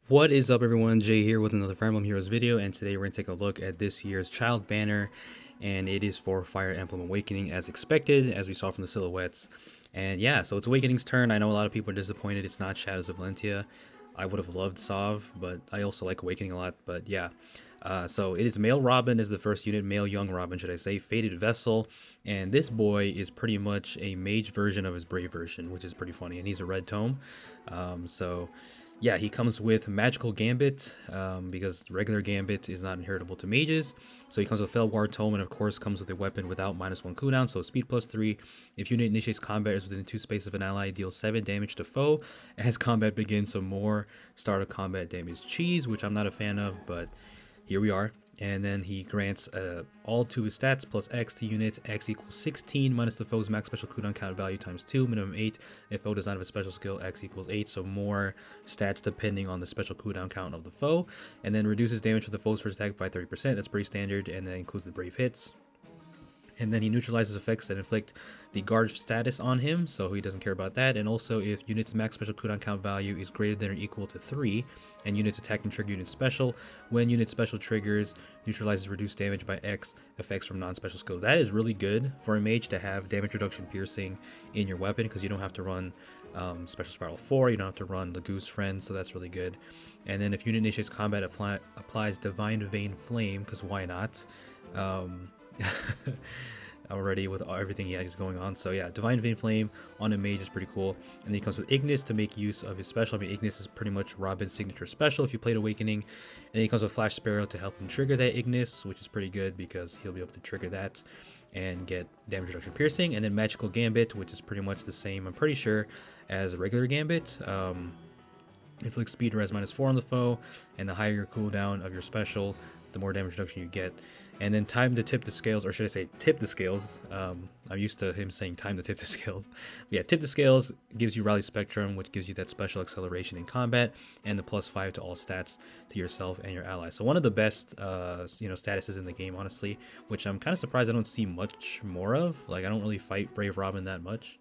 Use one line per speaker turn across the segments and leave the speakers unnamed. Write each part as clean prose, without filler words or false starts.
What is up, everyone? Jay here with another Fire Emblem Heroes video, and today we're going to take a look at this year's child banner, and it is for Fire Emblem Awakening as expected, as we saw from the silhouettes. And yeah, so it's Awakening's turn. I know a lot of people are disappointed it's not Shadows of Valentia. I would have loved Sov, but I also like Awakening a lot, but yeah. So it is male Robin is the first unit, male young Robin, should I say, Fated Vessel, and this boy is pretty much a mage version of his brave version, which is pretty funny, and he's a red tome. So yeah, he comes with Magical Gambit, because regular Gambit is not inheritable to mages. So he comes with Felwar Tome, and of course comes with a weapon without -1 cooldown, so speed +3. If unit initiates combat is within 2 space of an ally, deals 7 damage to foe. As combat begins, some more start of combat damage cheese, which I'm not a fan of, but here we are. And then he grants all to his stats plus X to unit. X equals 16 minus the foe's max special cooldown count value times 2, minimum 8. If foe does not have a special skill, X equals 8, so more stats depending on the special cooldown count of the foe. And then reduces damage to the foe's first attack by 30%. That's pretty standard, and that includes the brave hits. And then he neutralizes effects that inflict the guard status on him, so he doesn't care about that. And also, if unit's max special cooldown count value is greater than or equal to 3, and units attack and trigger unit special, when unit special triggers, neutralizes reduced damage by X effects from non-special skill. That is really good for a mage to have damage reduction piercing in your weapon, because you don't have to run Special Spiral 4, you don't have to run the Goose Friend, so that's really good. And then if unit initiates combat, applies Divine Vein Flame, because why not? Already with everything he has going on. So yeah, Divine Vein Flame on a mage is pretty cool. And then he comes with Ignis to make use of his special. I mean, Ignis is pretty much Robin's signature special if you played Awakening. And then he comes with Flash Sparrow to help him trigger that Ignis, which is pretty good because he'll be able to trigger that and get damage reduction piercing. And then Magical Gambit, which is pretty much the same, I'm pretty sure, as regular Gambit. Inflicts speed res -4 on the foe, and the higher your cooldown of your special, the more damage reduction you get. And then time to tip the scales, or should I say tip the scales. I'm used to him saying time to tip the scales. But yeah, tip the scales gives you Rally Spectrum, which gives you that special acceleration in combat, and the +5 to all stats to yourself and your allies. So one of the best statuses in the game, honestly, which I'm kind of surprised I don't see much more of. Like, I don't really fight Brave Robin that much.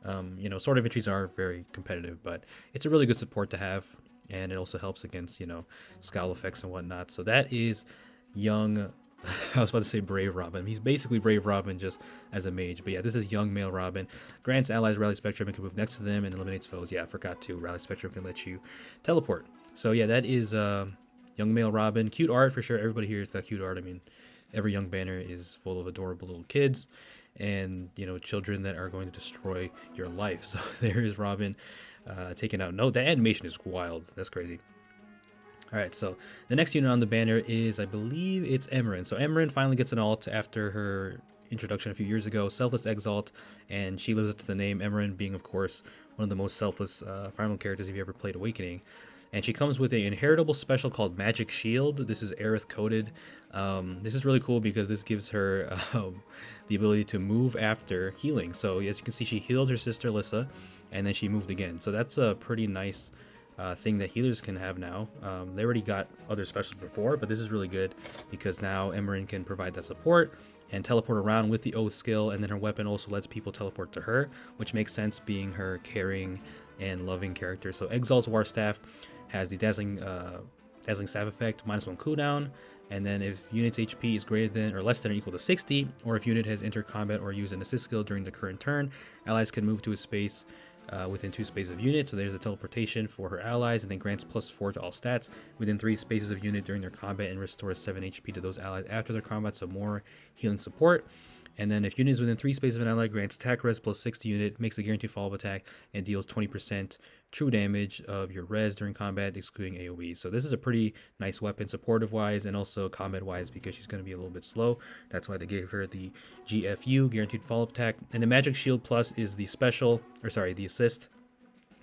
Sword Infantries are very competitive, but it's a really good support to have, and it also helps against, scowl effects and whatnot. So that is young, I was about to say Brave Robin. He's basically Brave Robin just as a mage. But yeah, this is young male Robin. Grants allies Rally Spectrum and can move next to them, and eliminates foes. Yeah, I forgot to. Rally Spectrum can let you teleport. So yeah, that is young male Robin. Cute art for sure. Everybody here has got cute art. I mean, every young banner is full of adorable little kids and children that are going to destroy your life. So there is Robin taking out note. The animation is wild. That's crazy. All right, so the next unit on the banner is, I believe it's Emerin. So Emerin finally gets an alt after her introduction a few years ago, Selfless Exalt, and she lives up to the name, Emerin being, of course, one of the most selfless Fire Emblem characters if you ever played Awakening. And she comes with an inheritable special called Magic Shield. This is Aerith coded. This is really cool because this gives her the ability to move after healing. So as you can see, she healed her sister Lissa, and then she moved again. So that's a pretty nice thing that healers can have now. They already got other specials before, but this is really good because now Emerin can provide that support and teleport around with the Oath skill, and then her weapon also lets people teleport to her, which makes sense being her caring and loving character. So Exalt's War Staff has the Dazzling Staff effect, -1 cooldown, and then if unit's HP is greater than or less than or equal to 60, or if unit has entered combat or used an assist skill during the current turn, allies can move to a space within 2 spaces of unit. So there's a teleportation for her allies, and then grants +4 to all stats within 3 spaces of unit during their combat, and restores 7 HP to those allies after their combat, so more healing support. And then if unit is within 3 spaces of an ally, grants attack res +6 to unit, makes a guaranteed follow-up attack, and deals 20% true damage of your res during combat, excluding AoE. So this is a pretty nice weapon, supportive-wise and also combat-wise, because she's going to be a little bit slow. That's why they gave her the GFU, guaranteed follow-up attack. And the Magic Shield Plus is the the assist.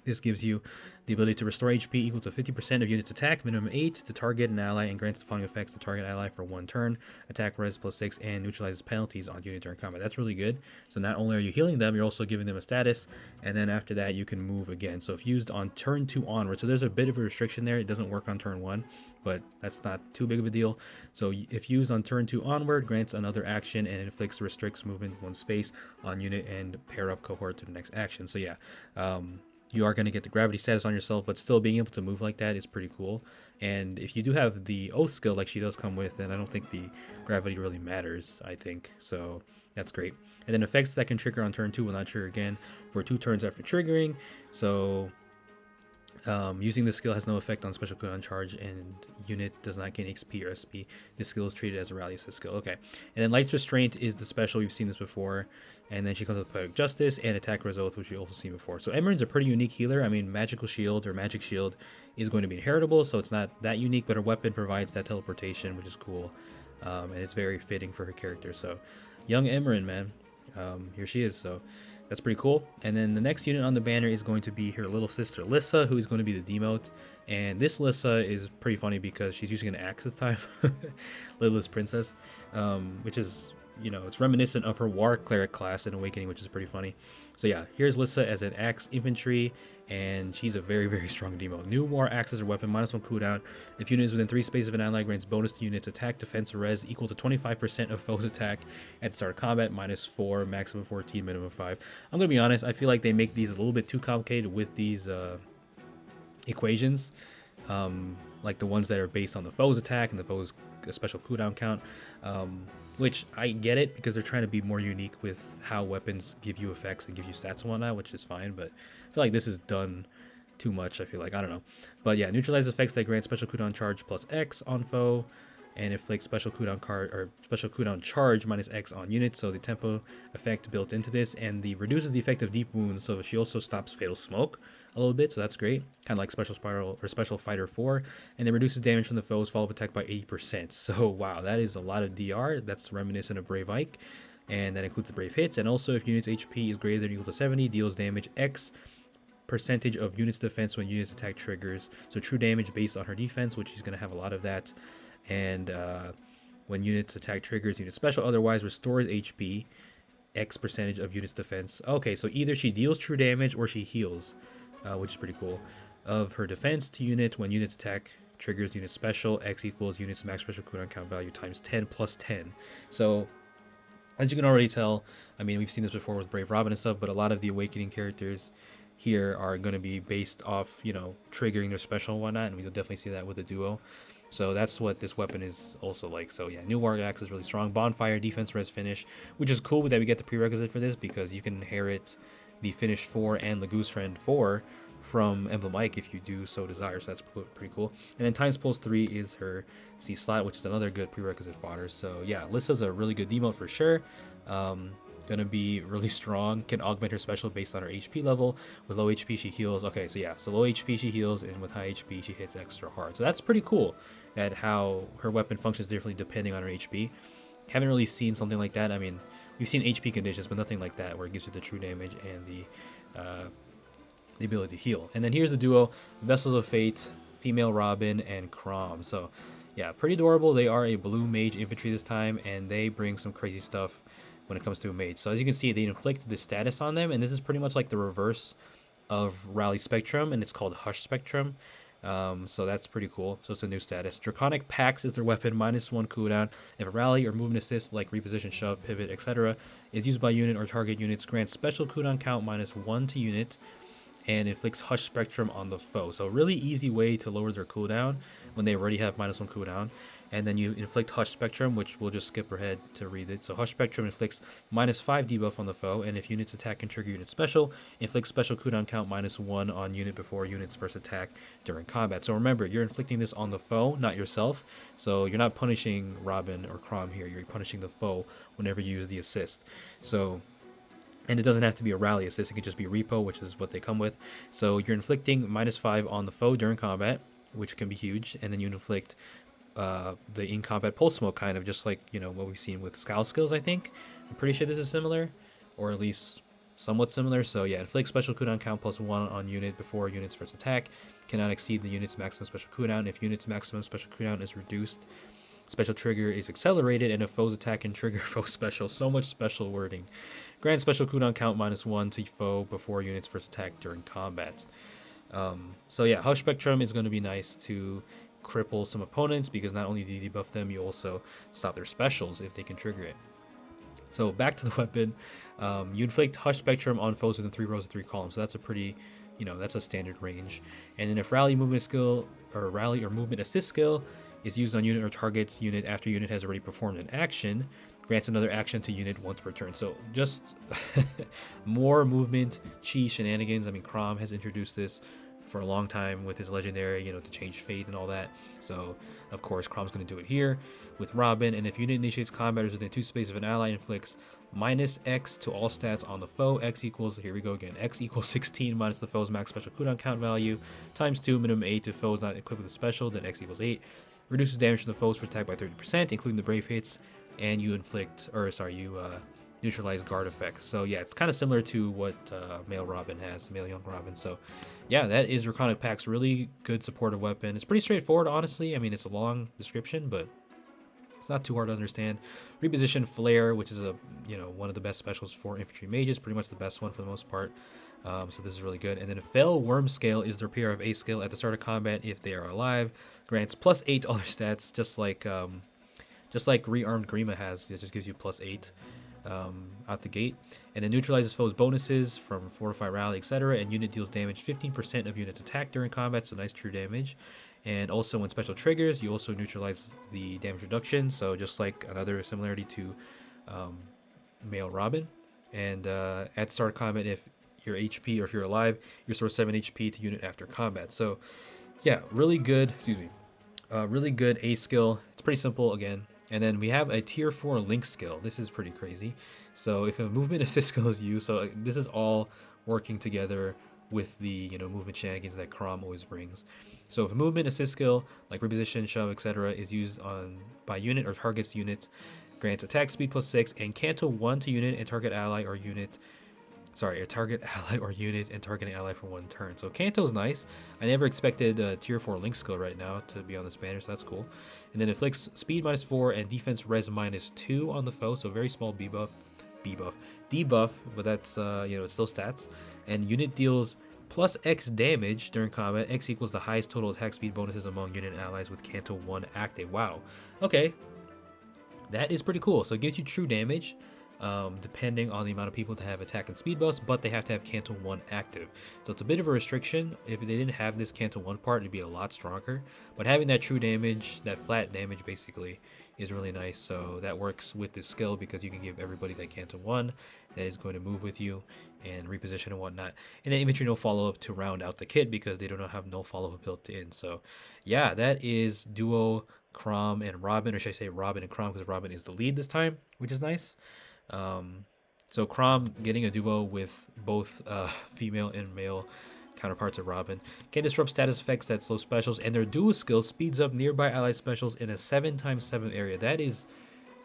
This gives you the ability to restore HP equal to 50% of unit's attack, minimum 8, to target an ally, and grants the following effects to target ally for 1 turn, attack res +6, and neutralizes penalties on unit during combat. That's really good. So not only are you healing them, you're also giving them a status, and then after that you can move again. So if used on turn 2 onward, so there's a bit of a restriction there. It doesn't work on turn 1, but that's not too big of a deal. So if used on turn 2 onward, grants another action and inflicts restricts movement 1 space on unit and pair up cohort to the next action. So yeah, you are going to get the gravity status on yourself, but still being able to move like that is pretty cool. And if you do have the oath skill like she does come with, then I don't think the gravity really matters, I think. So that's great. And then effects that can trigger on turn 2 will not trigger again for 2 turns after triggering. So using this skill has no effect on special cooldown charge, and unit does not gain XP or SP. This skill is treated as a rally assist skill. Okay, and then Light's Restraint is the special. We've seen this before. And then she comes with Poetic Justice and Attack Oath, which we've also seen before. So Emeren's a pretty unique healer. I mean, Magical Shield or Magic Shield is going to be inheritable, so it's not that unique, but her weapon provides that teleportation, which is cool. And it's very fitting for her character. So young Emeren, man. Here she is. So that's pretty cool. And then the next unit on the banner is going to be her little sister Lissa, who is going to be the demote. And this Lissa is pretty funny because she's using an axe this time, Littlest Princess, which is, you know, it's reminiscent of her War Cleric class in Awakening, which is pretty funny. So yeah, here's Lissa as an axe infantry, and she's a very, very strong demo. New War axes or weapon, -1 cooldown. If unit is within 3 spaces of an ally, grants bonus to units attack, defense, or res equal to 25% of foe's attack at the start of combat, -4, maximum 14, minimum 5. I'm gonna be honest, I feel like they make these a little bit too complicated with these equations, like the ones that are based on the foe's attack and the foe's special cooldown count. Which I get it, because they're trying to be more unique with how weapons give you effects and give you stats and whatnot, which is fine, but I feel like this is done too much. I feel like, I don't know. But yeah, neutralize effects that grant special cooldown charge plus X on foe, and inflict special cooldown card or special cooldown charge -X on units. So the tempo effect built into this, and the reduces the effect of deep wounds. So she also stops fatal smoke a little bit, so that's great. Kind of like Special Spiral or Special Fighter 4, and then reduces damage from the foe's follow-up attack by 80%. So wow, that is a lot of DR. That's reminiscent of Brave Ike, and that includes the Brave hits. And also, if unit's HP is greater than or equal to 70, deals damage X percentage of unit's defense when unit's attack triggers. So true damage based on her defense, which she's going to have a lot of that. And when units attack triggers, unit special otherwise restores HP X percentage of unit's defense. Okay, so either she deals true damage or she heals, which is pretty cool, of her defense to unit when unit's attack triggers unit special. X equals unit's max special cooldown count value times 10 plus 10. So as you can already tell, I mean, we've seen this before with Brave Robin and stuff, but a lot of the Awakening characters here are going to be based off, you know, triggering their special and whatnot, and we'll definitely see that with the duo. So that's what this weapon is also like. So yeah, new War Axe is really strong. Bonfire, defense, res, finish, which is cool that we get the prerequisite for this, because you can inherit the Finish 4 and Lagoose Friend 4 from Emblem Ike if you do so desire. So that's pretty cool. And then Times Pulse 3 is her C slot, which is another good prerequisite fodder. So yeah, Lissa's a really good demote for sure. Gonna be really strong. Can augment her special based on her HP level. With low HP she heals. Okay, so yeah, so low HP she heals, and with high HP she hits extra hard. So that's pretty cool, that how her weapon functions differently depending on her HP. Haven't really seen something like that. I mean, we've seen HP conditions, but nothing like that where it gives you the true damage and the ability to heal. And then here's the duo, Vessels of Fate, female Robin and Crom. So yeah, pretty adorable. They are a blue mage infantry this time, and they bring some crazy stuff when it comes to a mage. So as you can see, they inflict the status on them, and this is pretty much like the reverse of Rally Spectrum, and it's called Hush Spectrum. So that's pretty cool. So it's a new status. Draconic Pax is their weapon, -1 cooldown. If a rally or movement assist like reposition, shove, pivot, etc. is used by unit or target units, grants special cooldown count -1 to unit, and inflicts Hush Spectrum on the foe. So a really easy way to lower their cooldown when they already have -1 cooldown. And then you inflict Hush Spectrum, which we'll just skip ahead to read it. So Hush Spectrum inflicts -5 debuff on the foe, and if units attack can trigger unit special, inflicts special cooldown count -1 on unit before unit's first attack during combat. So remember, you're inflicting this on the foe, not yourself. So you're not punishing Robin or Crom here, you're punishing the foe whenever you use the assist. So, and it doesn't have to be a rally assist, it can just be a repo, which is what they come with. So you're inflicting -5 on the foe during combat, which can be huge, and then you inflict the in-combat pulse smoke, kind of just like, you know, what we've seen with Scowl skills, I think. I'm pretty sure this is similar, or at least somewhat similar. So yeah, inflict special cooldown count +1 on unit before unit's first attack. Cannot exceed the unit's maximum special cooldown. If unit's maximum special cooldown is reduced, special trigger is accelerated, and a foe's attack can trigger foe special. So much special wording. Grant special cooldown count -1 to foe before unit's first attack during combat. So yeah, Hush Spectrum is going to be nice to cripple some opponents, because not only do you debuff them, you also stop their specials if they can trigger it. So back to the weapon, you inflict Hush Spectrum on foes within 3 rows of 3 columns. So that's a pretty you know, that's a standard range. And then if rally movement skill or rally or movement assist skill is used on unit or target's unit after unit has already performed an action, grants another action to unit once per turn. So just more movement chi shenanigans. I mean, Crom has introduced this for a long time with his legendary, you know, to change fate and all that. So of course Crom's going to do it here with Robin. And if unit initiates combat within 2 space of an ally, inflicts minus X to all stats on the foe. X equals, here we go again, X equals 16 minus the foe's max special cooldown count value times 2, minimum 8 to foes not equipped with a special, then X equals 8. Reduces damage to the foes for attack by 30%, including the brave hits, and you inflict, or sorry, you neutralize guard effects. So yeah, it's kind of similar to what male Robin has, male young Robin. So yeah, that is Draconic Pact's really good supportive weapon. It's pretty straightforward, honestly. I mean, it's a long description, but it's not too hard to understand. Reposition Flare, which is a, you know, one of the best specials for infantry mages, pretty much the best one for the most part. So this is really good. And then Fell Worm Scale is their PR of A skill at the start of combat if they are alive. Grants +8 to all their stats, just like Rearmed Grima has. It just gives you +8 out the gate. And then neutralizes foes' bonuses from Fortify, Rally, etc. And unit deals damage 15% of units attack during combat, so nice true damage. And also when special triggers, you also neutralize the damage reduction, so just like another similarity to male Robin. And at the start of combat, if you're HP or if you're alive, you restore 7 HP to unit after combat. So yeah, really good, really good A skill. It's pretty simple again. And then we have a tier 4 link skill. This is pretty crazy. So if a movement assist skill is used, so this is all working together with the, you know, movement shenanigans that Crom always brings. So if a movement assist skill like reposition, shove, etc. is used on by unit or targets unit, grants attack speed +6 and Canto 1 to unit and target ally or unit. Sorry, a target ally or unit and target an ally for 1 turn. So Canto's nice. I never expected a tier 4 link skill right now to be on this banner, so that's cool. And then inflicts speed -4 and defense res -2 on the foe, so very small debuff, but that's you know, it's still stats. And unit deals +X damage during combat. X equals the highest total attack speed bonuses among unit allies with Canto 1 active. Wow. Okay, that is pretty cool. So it gives you true damage. Depending on the amount of people to have attack and speed buffs, but they have to have Canto 1 active. So it's a bit of a restriction. If they didn't have this Canto 1 part, it'd be a lot stronger. But having that true damage, that flat damage basically, is really nice. So that works with this skill because you can give everybody that Canto 1 that is going to move with you and reposition and whatnot. And then infantry no follow-up to round out the kit because they do not have no follow-up built in. So yeah, that is duo Crom and Robin, or should I say Robin and Crom, because Robin is the lead this time, which is nice. So Crom getting a duo with both female and male counterparts of Robin can disrupt status effects that slow specials, and their duo skill speeds up nearby ally specials in a 7x7 area. That is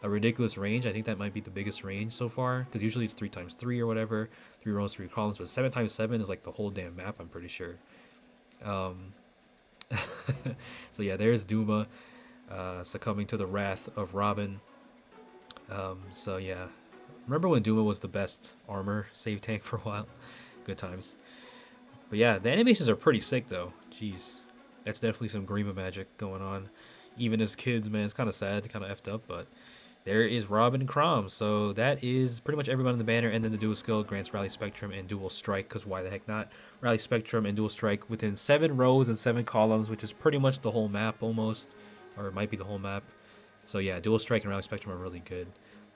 a ridiculous range. I think that might be the biggest range so far, because usually it's 3x3 or whatever, 3 rows, 3 columns, but 7x7 is like the whole damn map, I'm pretty sure. So yeah, there's Duma succumbing to the wrath of Robin. So yeah, remember when Duma was the best armor save tank for a while? Good times. But yeah, the animations are pretty sick though. Jeez, that's definitely some Grima magic going on. Even as kids, man, it's kind of sad, kind of effed up, but there is RobinCrom. So that is pretty much everyone in the banner. And then the dual skill grants Rally Spectrum and Dual Strike, because why the heck not? Rally Spectrum and Dual Strike within 7 rows and 7 columns, which is pretty much the whole map almost, or it might be the whole map. So yeah, Dual Strike and Rally Spectrum are really good.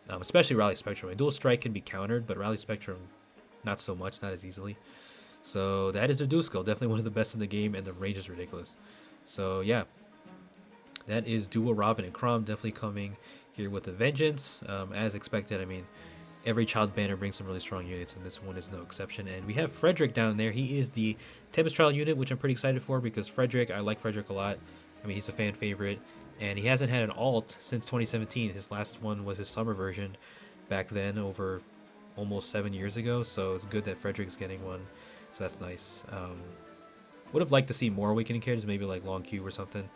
Especially Rally Spectrum. And Dual Strike can be countered, but Rally Spectrum, not so much, not as easily. So that is their dual skill. Definitely one of the best in the game, and the range is ridiculous. So yeah, that is duo Robin and Crom, definitely coming here with a vengeance. As expected, I mean, every child banner brings some really strong units, and this one is no exception. And we have Frederick down there. He is the Tempest Trial unit, which I'm pretty excited for, because Frederick, I like Frederick a lot. I mean, he's a fan favorite. And he hasn't had an alt since 2017. His last one was his summer version back then, over almost 7 years ago. So it's good that Frederick's getting one. So that's nice. Would have liked to see more Awakening characters, maybe like Long Cube or something.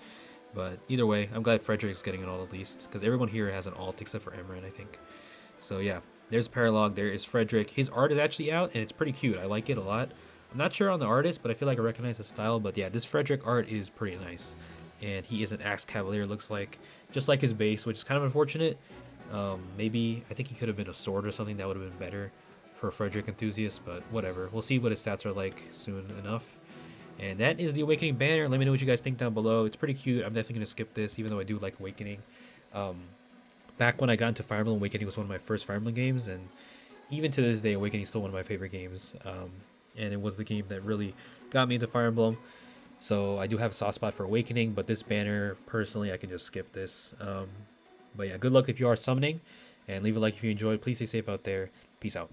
But either way, I'm glad Frederick's getting an alt at least, because everyone here has an alt except for Emran, I think. So yeah, there's Paralog. There is Frederick. His art is actually out, and it's pretty cute. I like it a lot. I'm not sure on the artist, but I feel like I recognize the style. But yeah, this Frederick art is pretty nice. And he is an Axe Cavalier, looks like, just like his base, which is kind of unfortunate. Maybe, I think he could have been a sword or something. That would have been better for Frederick enthusiasts, but whatever. We'll see what his stats are like soon enough. And that is the Awakening banner. Let me know what you guys think down below. It's pretty cute. I'm definitely going to skip this, even though I do like Awakening. Back when I got into Fire Emblem, Awakening was one of my first Fire Emblem games, and even to this day, Awakening is still one of my favorite games. And it was the game that really got me into Fire Emblem. So I do have a soft spot for Awakening, but this banner, personally, I can just skip this. But yeah, good luck if you are summoning, and leave a like if you enjoyed. Please stay safe out there. Peace out.